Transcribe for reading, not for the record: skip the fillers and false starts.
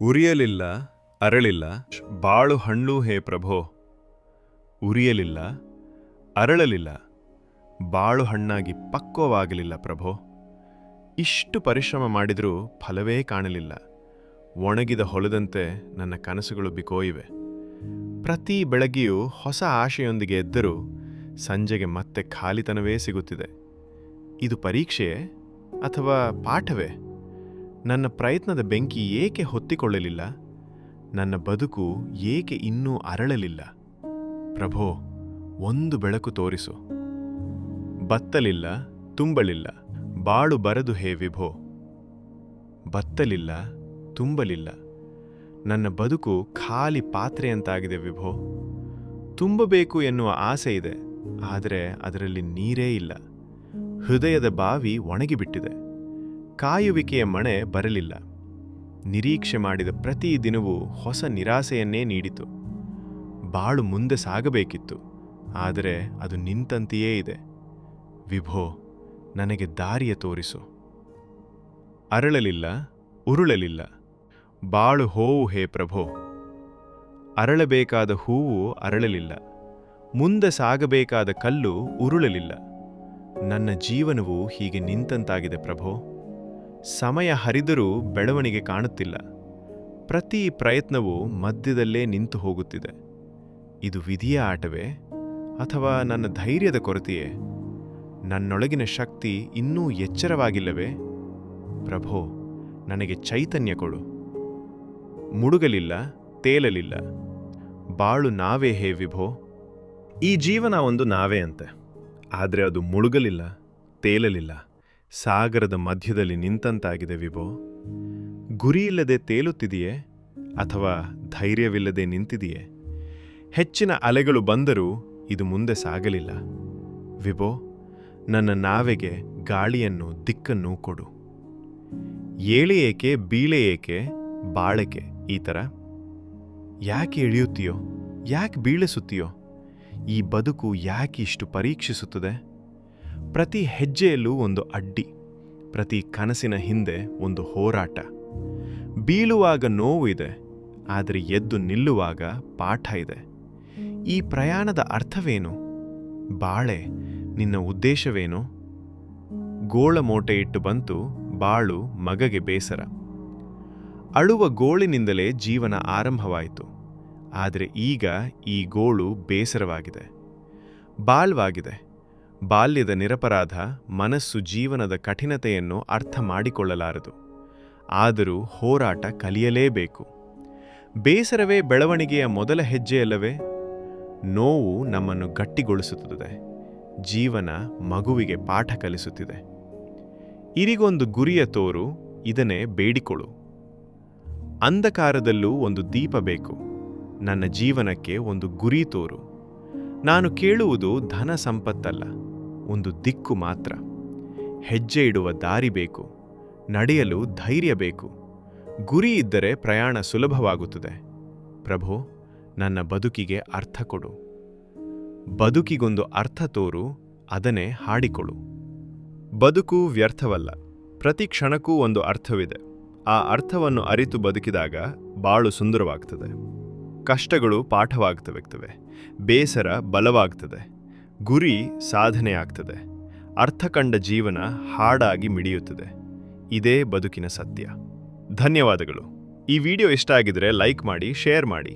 ಉರಿಯಲಿಲ್ಲ ಅರಳಿಲ್ಲ ಬಾಳು ಹಣ್ಣು ಹೇ ಪ್ರಭೋ. ಉರಿಯಲಿಲ್ಲ ಅರಳಲಿಲ್ಲ ಬಾಳು ಹಣ್ಣಾಗಿ ಪಕ್ವವಾಗಲಿಲ್ಲ ಪ್ರಭೋ. ಇಷ್ಟು ಪರಿಶ್ರಮ ಮಾಡಿದರೂ ಫಲವೇ ಕಾಣಲಿಲ್ಲ. ಒಣಗಿದ ಹೊಲದಂತೆ ನನ್ನ ಕನಸುಗಳು ಬಿಕೋಯಿವೆ. ಪ್ರತಿ ಬೆಳಗ್ಗೆಯೂ ಹೊಸ ಆಶೆಯೊಂದಿಗೆ ಎದ್ದರೂ ಸಂಜೆಗೆ ಮತ್ತೆ ಖಾಲಿತನವೇ ಸಿಗುತ್ತಿದೆ. ಇದು ಪರೀಕ್ಷೆಯೇ ಅಥವಾ ಪಾಠವೇ? ನನ್ನ ಪ್ರಯತ್ನದ ಬೆಂಕಿ ಏಕೆ ಹೊತ್ತಿಕೊಳ್ಳಲಿಲ್ಲ? ನನ್ನ ಬದುಕು ಏಕೆ ಇನ್ನೂ ಅರಳಲಿಲ್ಲ? ಪ್ರಭೋ, ಒಂದು ಬೆಳಕು ತೋರಿಸು. ಬತ್ತಲಿಲ್ಲ ತುಂಬಲಿಲ್ಲ ಬಾಳು ಬರದು ಹೇ ವಿಭೋ. ಬತ್ತಲಿಲ್ಲ ತುಂಬಲಿಲ್ಲ ನನ್ನ ಬದುಕು ಖಾಲಿ ಪಾತ್ರೆಯಂತಾಗಿದೆ ವಿಭೋ. ತುಂಬಬೇಕು ಎನ್ನುವ ಆಸೆ ಇದೆ, ಆದರೆ ಅದರಲ್ಲಿ ನೀರೇ ಇಲ್ಲ. ಹೃದಯದ ಬಾವಿ ಒಣಗಿಬಿಟ್ಟಿದೆ. ಕಾಯುವಿಕೆಯ ಮಣೆ ಬರಲಿಲ್ಲ. ನಿರೀಕ್ಷೆ ಮಾಡಿದ ಪ್ರತಿ ದಿನವೂ ಹೊಸ ನಿರಾಸೆಯನ್ನೇ ನೀಡಿತು. ಬಾಳು ಮುಂದೆ ಸಾಗಬೇಕಿತ್ತು, ಆದರೆ ಅದು ನಿಂತಂತೆಯೇ ಇದೆ. ವಿಭೋ, ನನಗೆ ದಾರಿಯ ತೋರಿಸು. ಅರಳಲಿಲ್ಲ ಉರುಳಲಿಲ್ಲ ಬಾಳು ಹೋವು ಹೇ ಪ್ರಭೋ. ಅರಳಬೇಕಾದ ಹೂವು ಅರಳಲಿಲ್ಲ, ಮುಂದೆ ಸಾಗಬೇಕಾದ ಕಲ್ಲು ಉರುಳಲಿಲ್ಲ. ನನ್ನ ಜೀವನವು ಹೀಗೆ ನಿಂತಂತಾಗಿದೆ ಪ್ರಭೋ. ಸಮಯ ಹರಿದರೂ ಬೆಳವಣಿಗೆ ಕಾಣುತ್ತಿಲ್ಲ. ಪ್ರತಿ ಪ್ರಯತ್ನವೂ ಮಧ್ಯದಲ್ಲೇ ನಿಂತು ಹೋಗುತ್ತಿದೆ. ಇದು ವಿಧಿಯ ಆಟವೇ ಅಥವಾ ನನ್ನ ಧೈರ್ಯದ ಕೊರತೆಯೇ? ನನ್ನೊಳಗಿನ ಶಕ್ತಿ ಇನ್ನೂ ಎಚ್ಚರವಾಗಿಲ್ಲವೇ? ಪ್ರಭೋ, ನನಗೆ ಚೈತನ್ಯ ಕೊಡು. ಮುಳುಗಲಿಲ್ಲ ತೇಲಲಿಲ್ಲ ಬಾಳು ನಾವೇ ಹೇ ವಿಭೋ. ಈ ಜೀವನ ಒಂದು ನಾವೇ ಅಂತೆ, ಆದರೆ ಅದು ಮುಳುಗಲಿಲ್ಲ ತೇಲಲಿಲ್ಲ, ಸಾಗರದ ಮಧ್ಯದಲ್ಲಿ ನಿಂತಂತಾಗಿದೆ ವಿಭೋ. ಗುರಿಯಿಲ್ಲದೆ ತೇಲುತ್ತಿದೆಯೇ ಅಥವಾ ಧೈರ್ಯವಿಲ್ಲದೆ ನಿಂತಿದೆಯೇ? ಹೆಚ್ಚಿನ ಅಲೆಗಳು ಬಂದರೂ ಇದು ಮುಂದೆ ಸಾಗಲಿಲ್ಲ. ವಿಭೋ, ನನ್ನ ನಾವೆಗೆ ಗಾಳಿಯನ್ನು ದಿಕ್ಕನ್ನು ಕೊಡು. ಏಳೆ ಏಕೆ ಬೀಳೆ ಏಕೆ ಬಾಳಕೆ ಈ ಥರ? ಯಾಕೆ ಇಳಿಯುತ್ತೀಯೋ, ಯಾಕೆ ಬೀಳಿಸುತ್ತೀಯೋ? ಈ ಬದುಕು ಯಾಕೆ ಇಷ್ಟು ಪರೀಕ್ಷಿಸುತ್ತದೆ? ಪ್ರತಿ ಹೆಜ್ಜೆಯಲ್ಲೂ ಒಂದು ಅಡ್ಡಿ, ಪ್ರತಿ ಕನಸಿನ ಹಿಂದೆ ಒಂದು ಹೋರಾಟ. ಬೀಳುವಾಗ ನೋವು ಇದೆ, ಆದರೆ ಎದ್ದು ನಿಲ್ಲುವಾಗ ಪಾಠ ಇದೆ. ಈ ಪ್ರಯಾಣದ ಅರ್ಥವೇನು? ಬಾಳೆ, ನಿನ್ನ ಉದ್ದೇಶವೇನು? ಗೋಳ ಮೋಟೆ ಇಟ್ಟು ಬಂತು ಬಾಳು ಮಗಗೆ ಬೇಸರ. ಅಳುವ ಗೋಳಿನಿಂದಲೇ ಜೀವನ ಆರಂಭವಾಯಿತು, ಆದರೆ ಈಗ ಈ ಗೋಳು ಬೇಸರವಾಗಿದೆ, ಬಾಲ್ವಾಗಿದೆ. ಬಾಲ್ಯದ ನಿರಪರಾಧ ಮನಸ್ಸು ಜೀವನದ ಕಠಿಣತೆಯನ್ನು ಅರ್ಥ ಮಾಡಿಕೊಳ್ಳಲಾರದು. ಆದರೂ ಹೋರಾಟ ಕಲಿಯಲೇಬೇಕು. ಬೇಸರವೇ ಬೆಳವಣಿಗೆಯ ಮೊದಲ ಹೆಜ್ಜೆಯಲ್ಲವೇ? ನೋವು ನಮ್ಮನ್ನು ಗಟ್ಟಿಗೊಳಿಸುತ್ತದೆ, ಜೀವನ ಮಗುವಿಗೆ ಪಾಠ ಕಲಿಸುತ್ತಿದೆ. ಇರಿಗೊಂದು ಗುರಿಯ ತೋರು, ಇದನ್ನೇ ಬೇಡಿಕೊಳ್ಳು. ಅಂಧಕಾರದಲ್ಲೂ ಒಂದು ದೀಪ ಬೇಕು, ನನ್ನ ಜೀವನಕ್ಕೆ ಒಂದು ಗುರಿ ತೋರು. ನಾನು ಕೇಳುವುದು ಧನ ಸಂಪತ್ತಲ್ಲ, ಒಂದು ದಿಕ್ಕು ಮಾತ್ರ. ಹೆಜ್ಜೆ ಇಡುವ ದಾರಿ ಬೇಕು, ನಡೆಯಲು ಧೈರ್ಯ ಬೇಕು. ಗುರಿ ಇದ್ದರೆ ಪ್ರಯಾಣ ಸುಲಭವಾಗುತ್ತದೆ. ಪ್ರಭೋ, ನನ್ನ ಬದುಕಿಗೆ ಅರ್ಥ ಕೊಡು. ಬದುಕಿಗೊಂದು ಅರ್ಥ ತೋರು, ಅದನ್ನೇ ಹಾಡಿಕೊಡು. ಬದುಕು ವ್ಯರ್ಥವಲ್ಲ, ಪ್ರತಿ ಕ್ಷಣಕ್ಕೂ ಒಂದು ಅರ್ಥವಿದೆ. ಆ ಅರ್ಥವನ್ನು ಅರಿತು ಬದುಕಿದಾಗ ಬಾಳು ಸುಂದರವಾಗ್ತದೆ. ಕಷ್ಟಗಳು ಪಾಠವಾಗ್ತವೆ, ಬೇಸರ ಬಲವಾಗ್ತದೆ, ಗುರಿ ಸಾಧನೆ ಆಗ್ತದೆ, ಅರ್ಥ ಕಂಡ ಜೀವನ ಹಾಡಾಗಿ ಮಿಡಿಯುತ್ತದೆ. ಇದೇ ಬದುಕಿನ ಸತ್ಯ. ಧನ್ಯವಾದಗಳು. ಈ ವಿಡಿಯೋ ಇಷ್ಟ ಆಗಿದ್ರೆ ಲೈಕ್ ಮಾಡಿ, ಶೇರ್ ಮಾಡಿ.